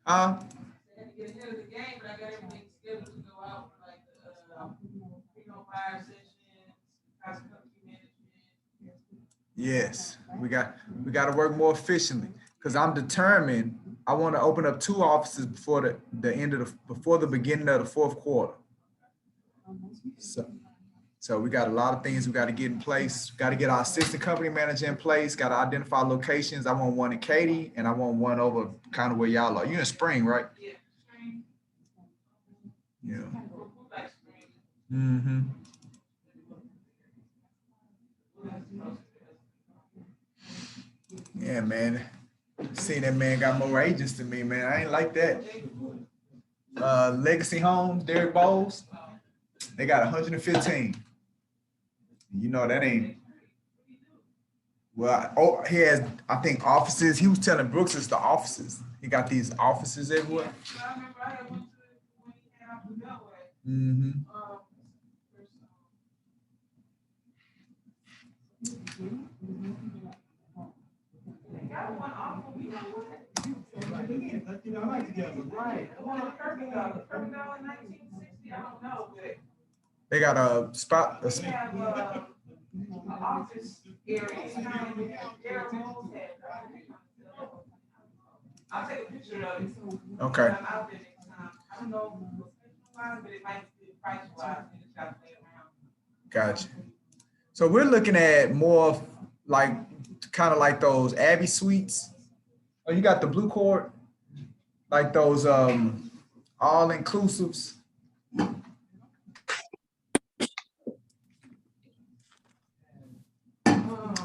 Huh? Yes, we got to work more efficiently because I'm determined. I want to open up 2 offices before the end of before the beginning of the fourth quarter. So, so we got a lot of things we got to get in place. Got to get our assistant company manager in place. Got to identify locations. I want one in Katy, and I want one over kind of where y'all are. You in Spring, right? Yeah. Mm-hmm. Yeah, man. Seen that man got more agents than me, man. I ain't like that. Legacy Homes, Derek Bowles, they got 115. You know that ain't well. Oh, he has, I think, offices. He was telling Brooks it's the offices. He got these offices everywhere. Mm-hmm. They got a spot. Okay. Gotcha. So we're looking at more like kind of like those Abbey suites. Oh, you got the blue court, like those all inclusives.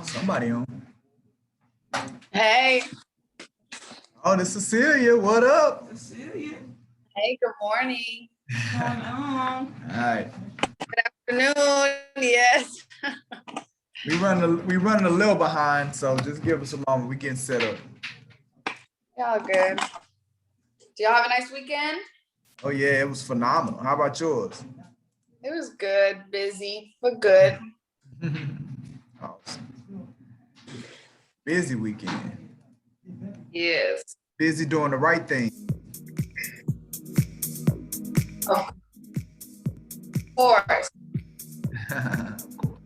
Somebody on. Hey. Oh, this is Cecilia. What up? Hey, good morning. All right. Good afternoon. Yes. We running a little behind, so just give us a moment. We getting set up. Y'all good. Do y'all have a nice weekend? Oh yeah, it was phenomenal. How about yours? It was good, busy, but good. Awesome. Busy weekend. Yes. Busy doing the right thing. Of course. Of course.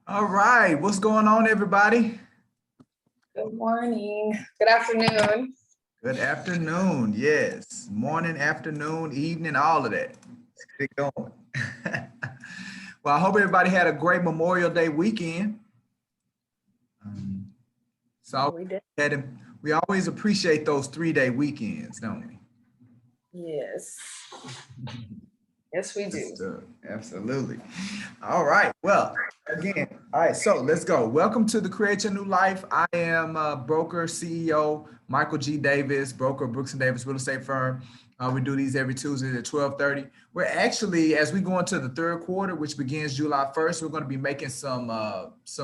All right, what's going on, everybody? Good morning. Good afternoon. Good afternoon. Yes, morning, afternoon, evening, all of that. Let's get it going. Well, I hope everybody had a great Memorial Day weekend. So We did. we always appreciate those 3-day weekends, don't we? Yes. Yes, we do. Absolutely. All right. Well, again, all right. So let's go. Welcome to the Create Your New Life. I am broker CEO Michael G. Davis, broker of Brooks and Davis Real Estate Firm. We do these every Tuesday at 12:30. We're actually, as we go into the third quarter, which begins July 1st, we're going to be making some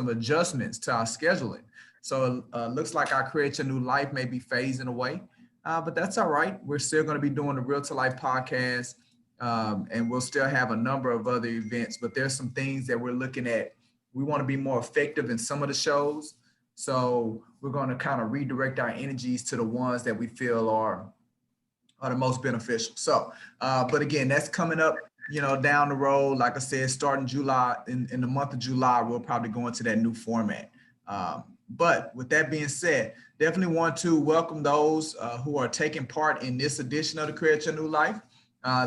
adjustments to our scheduling. So looks like our Create Your New Life may be phasing away, but that's all right. We're still going to be doing the Realtor Life podcast. And we'll still have a number of other events, but there's some things that we're looking at. We want to be more effective in some of the shows. So we're going to kind of redirect our energies to the ones that we feel are the most beneficial. So, but again, that's coming up, down the road. Like I said, starting July, in the month of July, we'll probably go into that new format. But with that being said, definitely want to welcome those who are taking part in this edition of the Create Your New Life.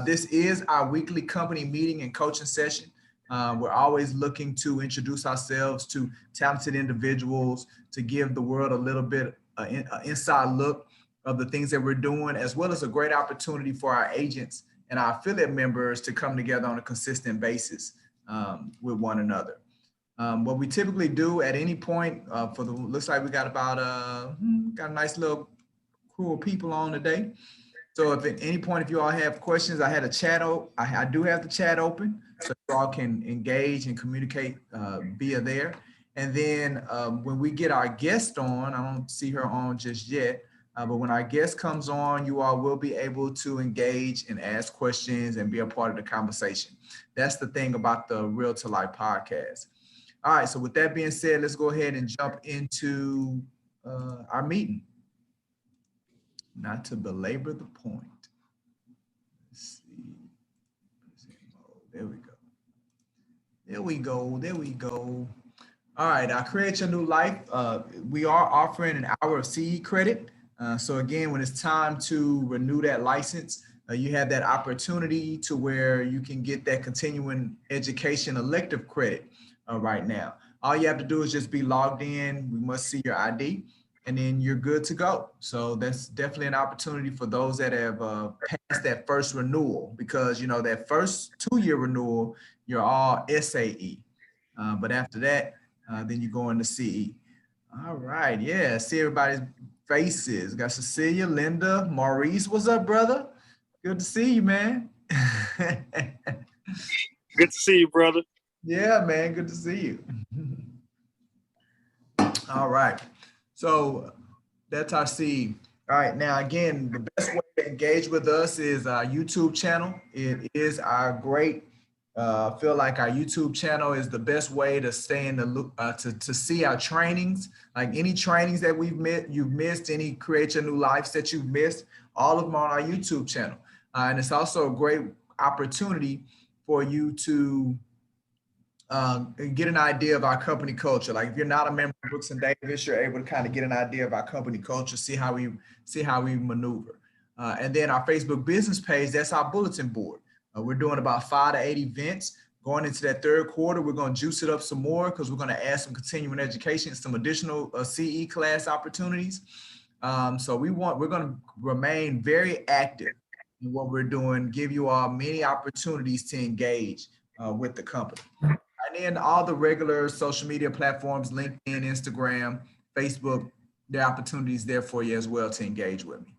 This is our weekly company meeting and coaching session. We're always looking to introduce ourselves to talented individuals, to give the world a little bit an inside look of the things that we're doing, as well as a great opportunity for our agents and our affiliate members to come together on a consistent basis with one another. What we typically do at any point looks like we got about got a nice little crew of people on today. So if at any point, if you all have questions, I had a chat. I do have the chat open, so you all can engage and communicate via there. And then when we get our guest on, I don't see her on just yet, but when our guest comes on, you all will be able to engage and ask questions and be a part of the conversation. That's the thing about the Real to Life podcast. All right, so with that being said, let's go ahead and jump into our meeting. Not to belabor the point. Let's see. There we go. There we go. There we go. All right, I Create Your New Life. We are offering an hour of CE credit. So again, when it's time to renew that license, you have that opportunity to where you can get that continuing education elective credit right now. All you have to do is just be logged in. We must see your ID, and then you're good to go. So that's definitely an opportunity for those that have passed that first renewal, because that first 2-year renewal, you're all SAE. But after that, then you go into CE. All right, yeah, see everybody's faces. Got Cecilia, Linda, Maurice. What's up, brother? Good to see you, man. Good to see you, brother. Yeah, man, good to see you. All right, so that's our CE. All right, now again, the best way to engage with us is our YouTube channel. It is our great feel like our YouTube channel is the best way to stay in the loop, to see our trainings, like any trainings that you've missed, any Create Your New Lives that you've missed, all of them on our YouTube channel. And it's also a great opportunity for you to get an idea of our company culture. Like if you're not a member of Brooks and Davis, you're able to kind of get an idea of our company culture, see how we maneuver. And then our Facebook business page, that's our bulletin board. We're doing about 5 to 8 events. Going into that third quarter, we're going to juice it up some more because we're going to add some continuing education, some additional CE class opportunities. So we're going to remain very active in what we're doing, give you all many opportunities to engage with the company. And then all the regular social media platforms, LinkedIn, Instagram, Facebook, there are opportunities there for you as well to engage with me.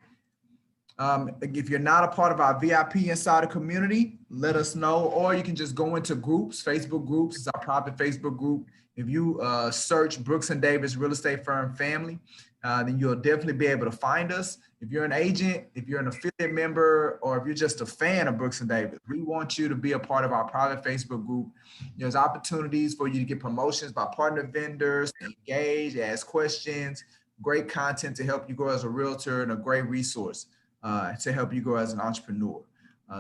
If you're not a part of our VIP Insider community, let us know, or you can just go into groups. Facebook groups is our private Facebook group. If you search Brooks and Davis Real Estate Firm Family, then you'll definitely be able to find us. If you're an agent, if you're an affiliate member, or if you're just a fan of Brooks and Davis, we want you to be a part of our private Facebook group. There's opportunities for you to get promotions by partner vendors, engage, ask questions, great content to help you grow as a realtor, and a great resource to help you grow as an entrepreneur.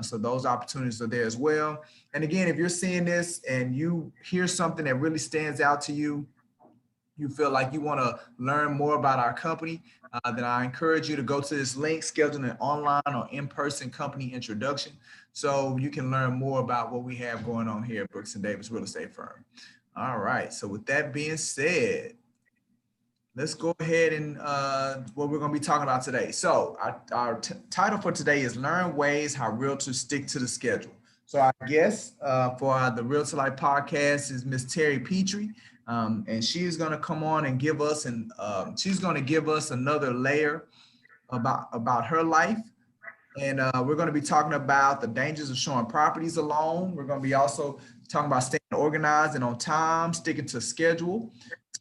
So those opportunities are there as well. And again, if you're seeing this and you hear something that really stands out to you, you feel like you want to learn more about our company, then I encourage you to go to this link, schedule an online or in-person company introduction so you can learn more about what we have going on here at Brooks & Davis Real Estate Firm. All right, so with that being said, let's go ahead and what we're going to be talking about today. So our title for today is Learn Ways How Realtors Stick to the Schedule. So our guest for the Realtor Life podcast is Miss Terie Petry, and she is going to come on and give us she's going to give us another layer about her life. And we're going to be talking about the dangers of showing properties alone. We're going to be also talking about staying organized and on time, sticking to schedule,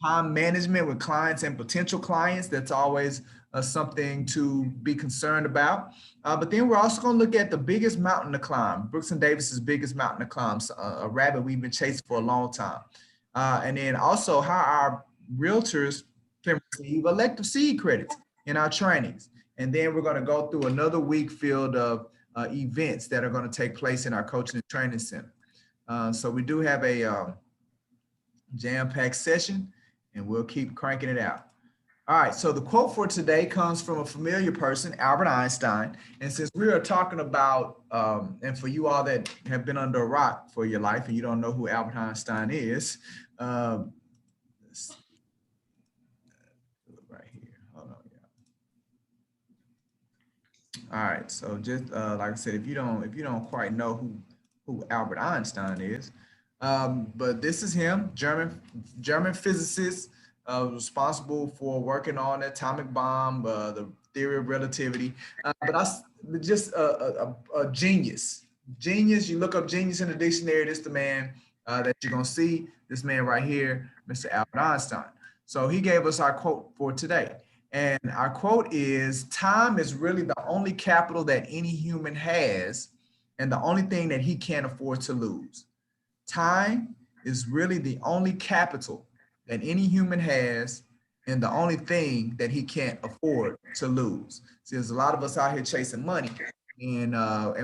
time management with clients and potential clients. That's always something to be concerned about. But then we're also going to look at the biggest mountain to climb, Brooks & Davis's biggest mountain to climb, a rabbit we've been chasing for a long time. And then also how our realtors can receive elective CE credits in our trainings. And then we're going to go through another week filled of events that are going to take place in our coaching and training center. So we do have a jam-packed session, and we'll keep cranking it out. All right, so the quote for today comes from a familiar person, Albert Einstein. And since we are talking about, and for you all that have been under a rock for your life and you don't know who Albert Einstein is, right here, hold on. All right, so just like I said, if you don't quite know who Albert Einstein is, but this is him, German physicist, responsible for working on the atomic bomb, the theory of relativity. But just a genius. You look up genius in the dictionary. This is the man that you're gonna see. This man right here, Mr. Albert Einstein. So he gave us our quote for today. And our quote is, time is really the only capital that any human has and the only thing that he can't afford to lose. Time is really the only capital that any human has and the only thing that he can't afford to lose. See, there's a lot of us out here chasing money and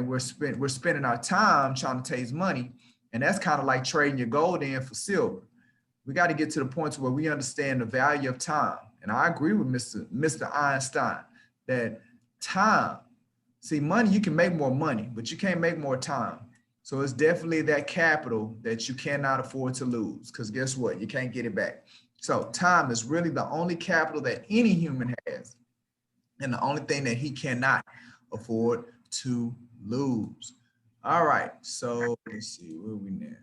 we're spending our time trying to chase money. And that's kind of like trading your gold in for silver. We got to get to the point where we understand the value of time. And I agree with Mr. Einstein that time, see, money, you can make more money, but you can't make more time. So it's definitely that capital that you cannot afford to lose, because guess what? You can't get it back. So time is really the only capital that any human has and the only thing that he cannot afford to lose. All right, so let's see, where are we now?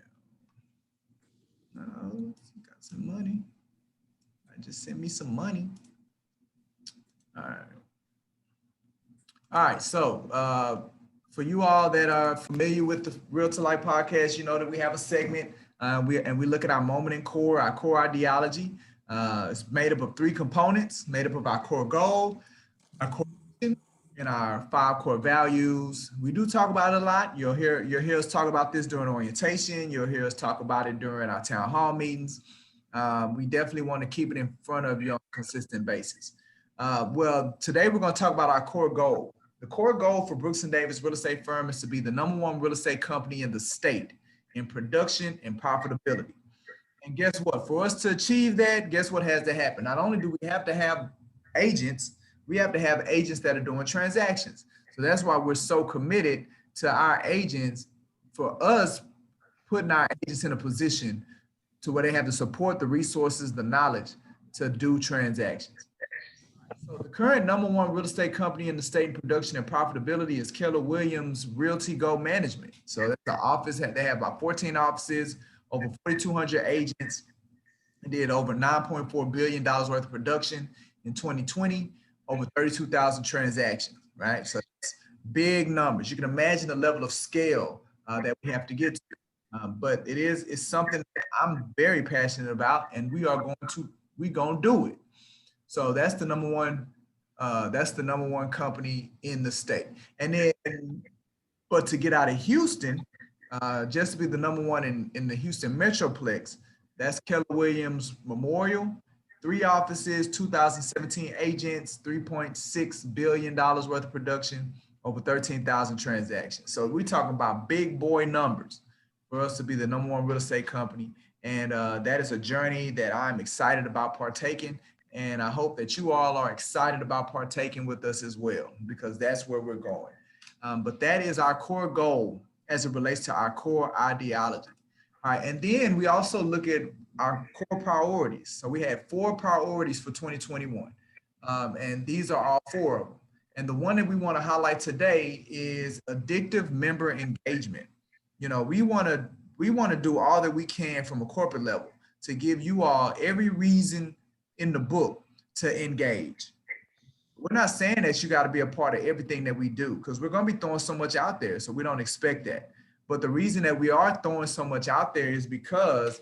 Got some money. Just send me some money. All right. So for you all that are familiar with the Realtor Life podcast, you know that we have a segment we look at our moment in core, our core ideology. It's made up of 3 components, made up of our core goal, our core vision, and our 5 core values. We do talk about it a lot. You'll hear us talk about this during orientation. You'll hear us talk about it during our town hall meetings. We definitely want to keep it in front of you on a consistent basis. Well, today we're going to talk about our core goal. The core goal for Brooks & Davis Real Estate Firm is to be the #1 real estate company in the state in production and profitability. And guess what? For us to achieve that, guess what has to happen? Not only do we have to have agents, we have to have agents that are doing transactions. So that's why we're so committed to our agents, for us putting our agents in a position to where they have the support, the resources, the knowledge to do transactions. So the current #1 real estate company in the state in production and profitability is Keller Williams Realty Go Management. So that's the office. They have about 14 offices, over 4,200 agents. They did over $9.4 billion worth of production in 2020, over 32,000 transactions, right? So it's big numbers. You can imagine the level of scale that we have to get to. But it's something that I'm very passionate about, and we're going to do it. So that's the #1 company in the state. And then, but to get out of Houston, just to be the #1 in the Houston Metroplex, that's Keller Williams Memorial, 3 offices, 2017 agents, $3.6 billion worth of production, over 13,000 transactions. So we talking about big boy numbers for us to be the #1 real estate company. And that is a journey that I'm excited about partaking. And I hope that you all are excited about partaking with us as well, because that's where we're going. But that is our core goal as it relates to our core ideology. All right. And then we also look at our core priorities. So we had 4 priorities for 2021. And these are all 4 of them. And the one that we want to highlight today is addictive member engagement. You know, we want to do all that we can from a corporate level to give you all every reason in the book to engage. We're not saying that you got to be a part of everything that we do, because we're going to be throwing so much out there. So we don't expect that. But the reason that we are throwing so much out there is because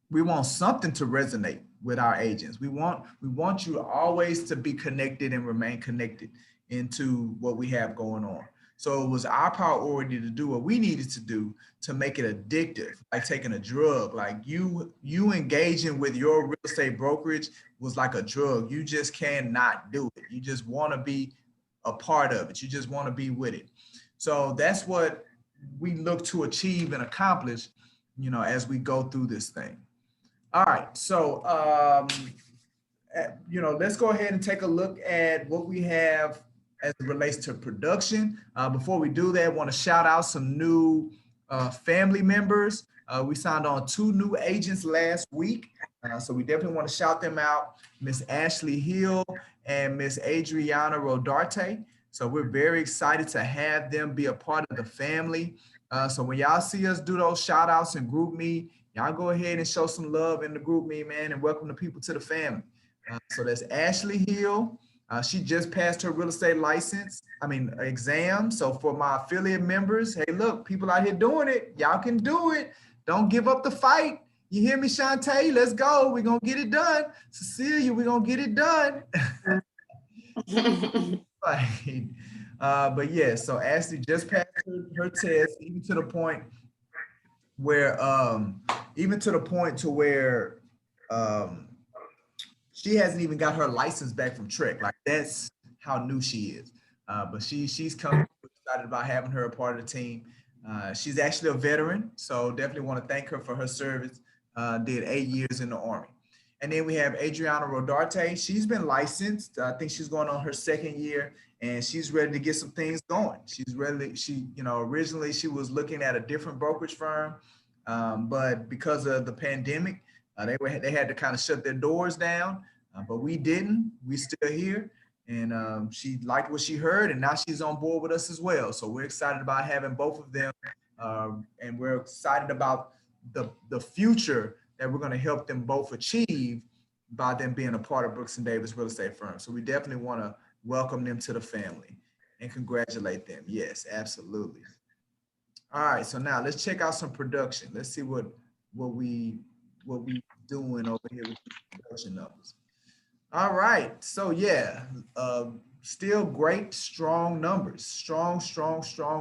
we want something to resonate with our agents. We want you always to be connected and remain connected into what we have going on. So it was our priority to do what we needed to do to make it addictive, like taking a drug. Like you engaging with your real estate brokerage was like a drug. You just cannot do it. You just want to be a part of it. You just want to be with it. So that's what we look to achieve and accomplish, as we go through this thing. All right, so let's go ahead and take a look at what we have as it relates to production. Before we do that, I want to shout out some new family members. We signed on 2 new agents last week, so we definitely want to shout them out, Miss Ashley Hill and Miss Adriana Rodarte. So we're very excited to have them be a part of the family. So when y'all see us do those shout outs and group me, y'all go ahead and show some love in the group me, man, and welcome the people to the family. So that's Ashley Hill. She just passed her real estate exam. So for my affiliate members, hey, look, people out here doing it. Y'all can do it. Don't give up the fight. You hear me, Shantae? Let's go. We're going to get it done. Cecilia, we're going to get it done. Right. But yeah, so Ashley just passed her test, even to the point where she hasn't even got her license back from Trek. Like, that's how new she is. But she's coming. We're excited about having her a part of the team. She's actually a veteran, so definitely want to thank her for her service. Did 8 years in the Army. And then we have Adriana Rodarte. She's been licensed. I think she's going on her 2nd year, and she's ready to get some things going. Originally she was looking at a different brokerage firm, but because of the pandemic, they had to kind of shut their doors down. But we didn't. We still here, and she liked what she heard, and now she's on board with us as well. So we're excited about having both of them, and we're excited about the future that we're going to help them both achieve by them being a part of Brooks & Davis Real Estate Firm. So we definitely want to welcome them to the family and congratulate them. Yes, absolutely. All right, so now let's check out some production. Let's see what we doing over here with production numbers. All right, so yeah, still great, strong numbers, strong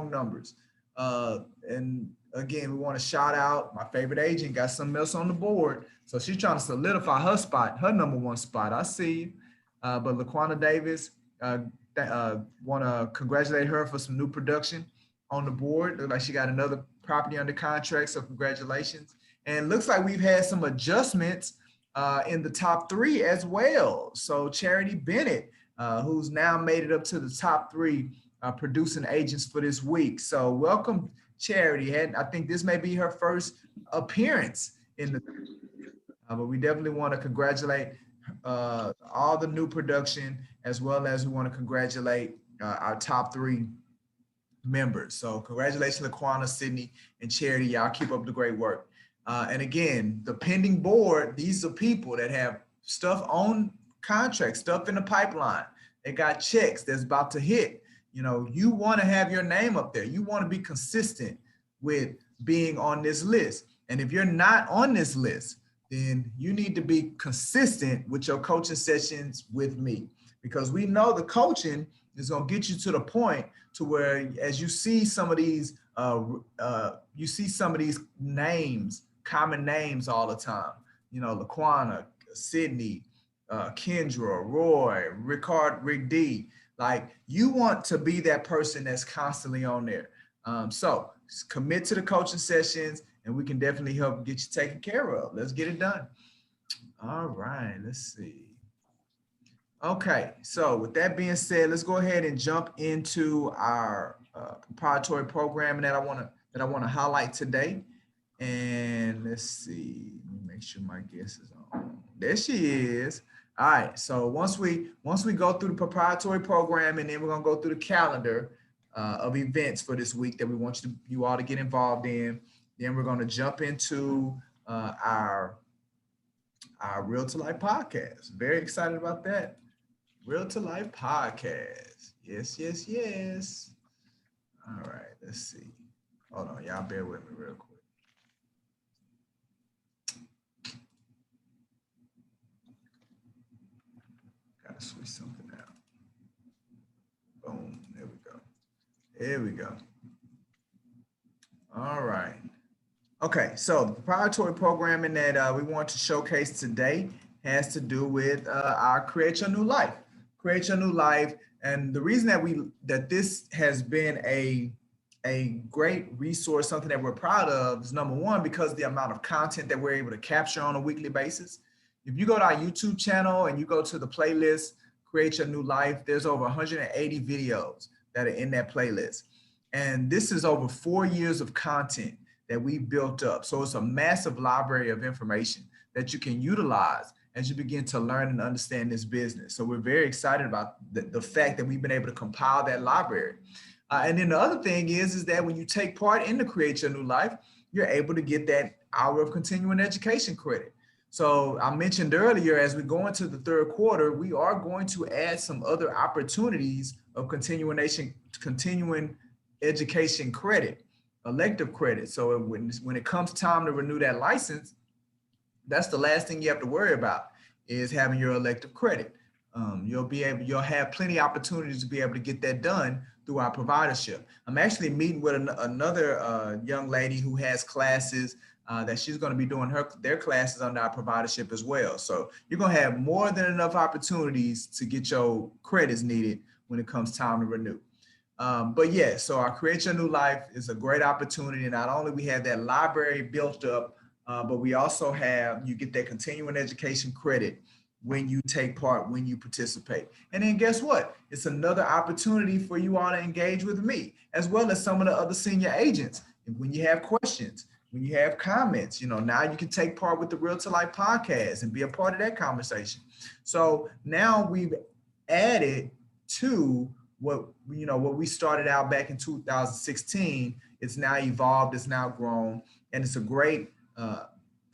numbers. And again, we want to shout out my favorite agent, got something else on the board. So she's trying to solidify her spot, her #1 spot. I see you. But LaQuana Davis, want to congratulate her for some new production on the board. Looks like she got another property under contract, so congratulations. And looks like we've had some adjustments in the top 3 as well. So Charity Bennett, who's now made it up to the top 3 producing agents for this week. So welcome, Charity. And I think this may be her first appearance in the, but we definitely want to congratulate all the new production, as well as we want to congratulate our top 3 members. So congratulations, LaQuana, Sydney, and Charity. Y'all keep up the great work. And again, the pending board, these are people that have stuff on contract, stuff in the pipeline. They got checks that's about to hit. You want to have your name up there. You want to be consistent with being on this list. And if you're not on this list, then you need to be consistent with your coaching sessions with me, because we know the coaching is going to get you to the point to where, as you see some of these, names, common names all the time. LaQuana, Sydney, Kendra, Roy, Rick D. Like you want to be that person that's constantly on there. So commit to the coaching sessions and we can definitely help get you taken care of. Let's get it done. All right, let's see. Okay, so with that being said, let's go ahead and jump into our proprietary programming that I want to highlight today. And let's see, let me make sure my guest is on. There she is. All right, so once we go through the proprietary program, and then we're gonna go through the calendar of events for this week that we want you all to get involved in. Then we're gonna jump into our Realtor Life podcast. Very excited about that. Realtor Life podcast. Yes, yes, yes. All right, let's see. Hold on, y'all bear with me real quick. Gotta switch something out. Boom, there we go. There we go. All right. Okay, so the proprietary programming that we want to showcase today has to do with our Create Your New Life. Create Your New Life, and the reason that this has been a great resource, something that we're proud of, is number one, because the amount of content that we're able to capture on a weekly basis. If you go to our YouTube channel and you go to the playlist, Create Your New Life, there's over 180 videos that are in that playlist. And this is over 4 years of content that we built up. So it's a massive library of information that you can utilize as you begin to learn and understand this business. So we're very excited about the fact that we've been able to compile that library. And then the other thing is that when you take part in the Create Your New Life, you're able to get that hour of continuing education credit. So I mentioned earlier, as we go into the third quarter, we are going to add some other opportunities of continuing education credit, elective credit. So when it comes time to renew that license, that's the last thing you have to worry about is having your elective credit. You'll have plenty of opportunities to be able to get that done through our providership. I'm actually meeting with another young lady who has classes that she's going to be doing their classes under our providership as well. So you're going to have more than enough opportunities to get your credits needed when it comes time to renew. But yeah, so our Create Your New Life is a great opportunity. Not only we have that library built up, but we also you get that continuing education credit when you take part, when you participate. And then guess what? It's another opportunity for you all to engage with me, as well as some of the other senior agents. And when you have questions, when you have comments, now you can take part with the Realtor Life podcast and be a part of that conversation. So now we've added to what we started out back in 2016. It's now evolved, it's now grown, and it's a great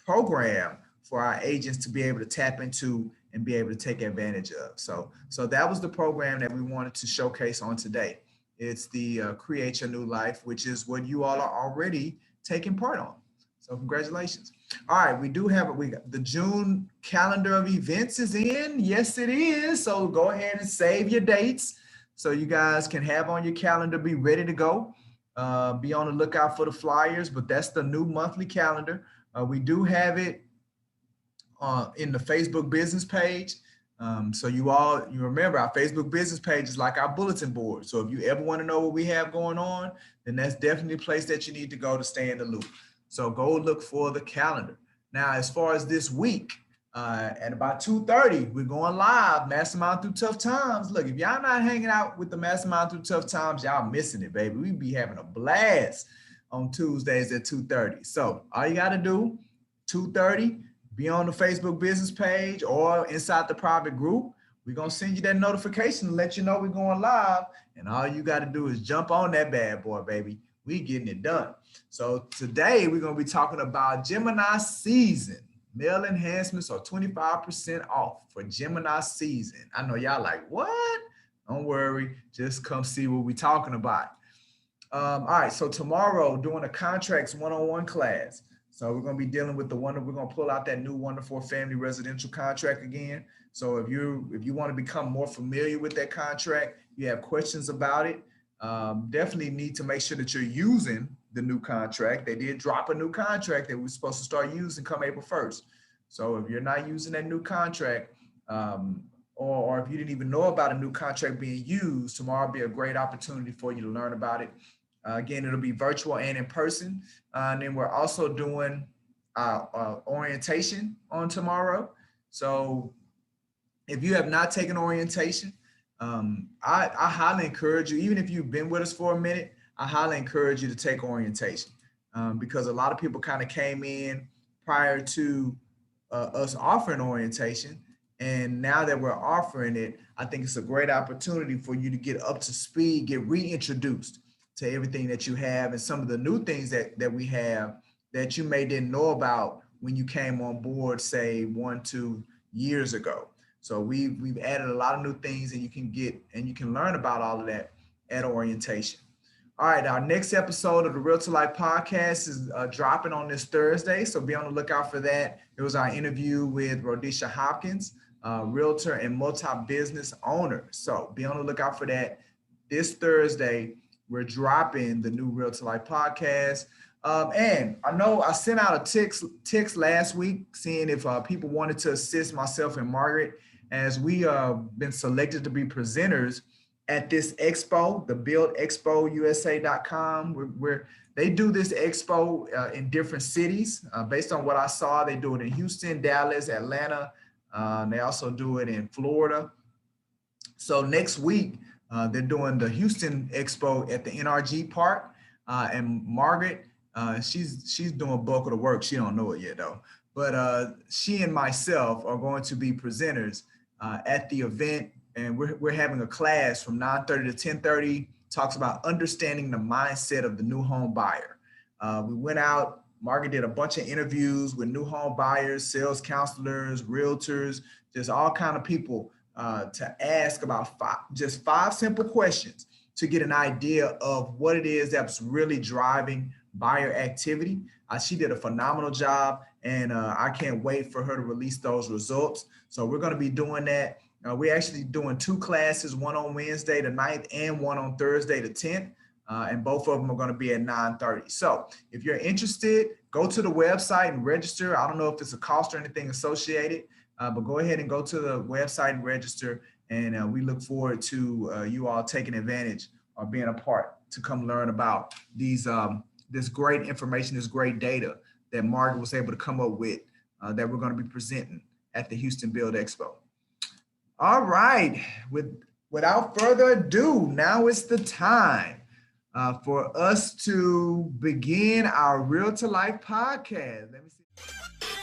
program for our agents to be able to tap into and be able to take advantage of. So that was the program that we wanted to showcase on today. It's the Create Your New Life, which is what you all are already taking part on. So congratulations. All right, we got the June calendar of events is in. Yes, it is. So go ahead and save your dates so you guys can have on your calendar, be ready to go. Be on the lookout for the flyers, but that's the new monthly calendar. We do have it in the Facebook business page. So you remember our Facebook business page is like our bulletin board. So if you ever want to know what we have going on, then that's definitely a place that you need to go to stay in the loop. So go look for the calendar. Now, as far as this week, at about 2:30, we're going live, Mastermind Through Tough Times. Look, if y'all not hanging out with the Mastermind Through Tough Times, y'all missing it, baby. We be having a blast on Tuesdays at 2:30. So all you got to do, 2:30, be on the Facebook business page or inside the private group. We're going to send you that notification to let you know we're going live. And all you got to do is jump on that bad boy, baby. We getting it done. So today we're going to be talking about Gemini season. Mail enhancements are 25% off for Gemini season. I know y'all like, what? Don't worry. Just come see what we're talking about. All right. So tomorrow doing a contracts one-on-one class. So we're going to be dealing with we're going to pull out that new 1-to-4 family residential contract again. So if you want to become more familiar with that contract, you have questions about it, definitely need to make sure that you're using the new contract. They did drop a new contract that we're supposed to start using come April 1st. So if you're not using that new contract, or if you didn't even know about a new contract being used, tomorrow will be a great opportunity for you to learn about it. Again, it'll be virtual and in person. And then we're also doing orientation on tomorrow. So if you have not taken orientation, I highly encourage you, even if you've been with us for a minute, I highly encourage you to take orientation because a lot of people kind of came in prior to us offering orientation. And now that we're offering it, I think it's a great opportunity for you to get up to speed, get reintroduced to everything that you have and some of the new things that we have that you may didn't know about when you came on board, say 1-2 years ago. So we've added a lot of new things and you can learn about all of that at orientation. All right, our next episode of the Realtor Life podcast is dropping on this Thursday, so be on the lookout for that. It was our interview with Rhodesha Hopkins, realtor and multi-business owner. So be on the lookout for that. This Thursday, we're dropping the new Realtor Life podcast. And I know I sent out a text last week seeing if people wanted to assist myself and Margaret as we been selected to be presenters at this expo, the buildexpousa.com. They do this expo in different cities. Based on what I saw, they do it in Houston, Dallas, Atlanta. They also do it in Florida. So next week, they're doing the Houston expo at the NRG Park. And Margaret, she's doing bulk of the work. She don't know it yet though. But she and myself are going to be presenters at the event. And we're having a class from 9:30 to 10:30, talks about understanding the mindset of the new home buyer. We went out, Margaret did a bunch of interviews with new home buyers, sales counselors, realtors, just all kind of people to ask about five simple questions to get an idea of what it is that's really driving buyer activity. She did a phenomenal job and I can't wait for her to release those results. So we're going to be doing that. We're actually doing 2 classes, one on Wednesday the 9th and one on Thursday the 10th. And both of them are going to be at 9:30. So if you're interested, go to the website and register. I don't know if it's a cost or anything associated, but go ahead and go to the website and register. And we look forward to you all taking advantage or being a part to come learn about this great information, this great data that Margaret was able to come up with that we're going to be presenting at the Houston Build Expo. All right, without further ado, now it's the time for us to begin our Realtor Life podcast. Let me see.